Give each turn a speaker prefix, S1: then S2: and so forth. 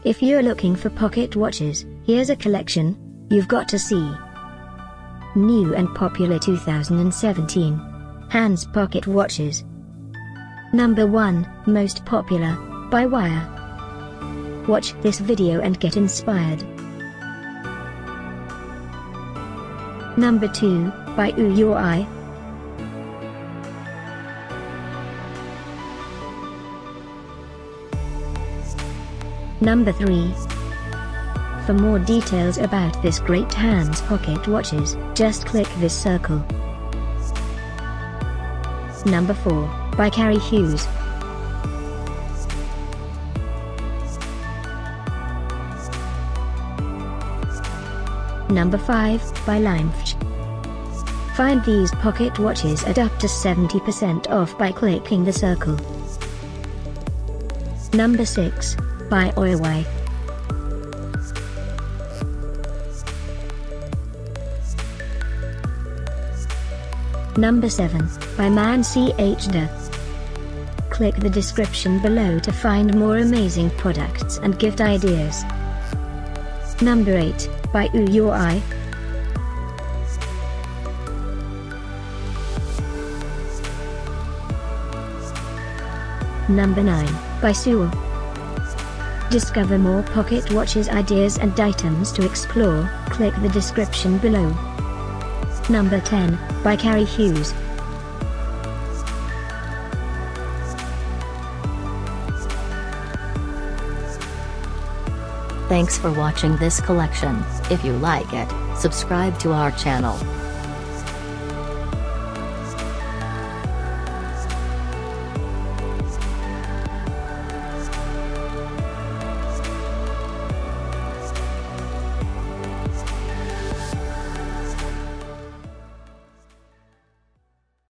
S1: If you're looking for pocket watches, here's a collection you've got to see. New and popular 2017 Hands Pocket Watches. Number 1, Most Popular, by Wior. Watch this video and get inspired. Number 2, by OYAWEI. Number 3. For more details about this great hands pocket watches, just click this circle. Number 4, by Carrie Hughes. Number 5, by Lymfhch. Find these pocket watches at up to 70% off by clicking the circle. Number 6, by OYAWEI. Number 7, by Lymfhch. Click the description below to find more amazing products and gift ideas. Number 8, by Ouyawei. Number 9, by Wior. Discover more pocket watches ideas and items to explore, click the description below. Number 10, by Carrie Hughes.
S2: Thanks for watching this collection. If you like it, subscribe to our channel.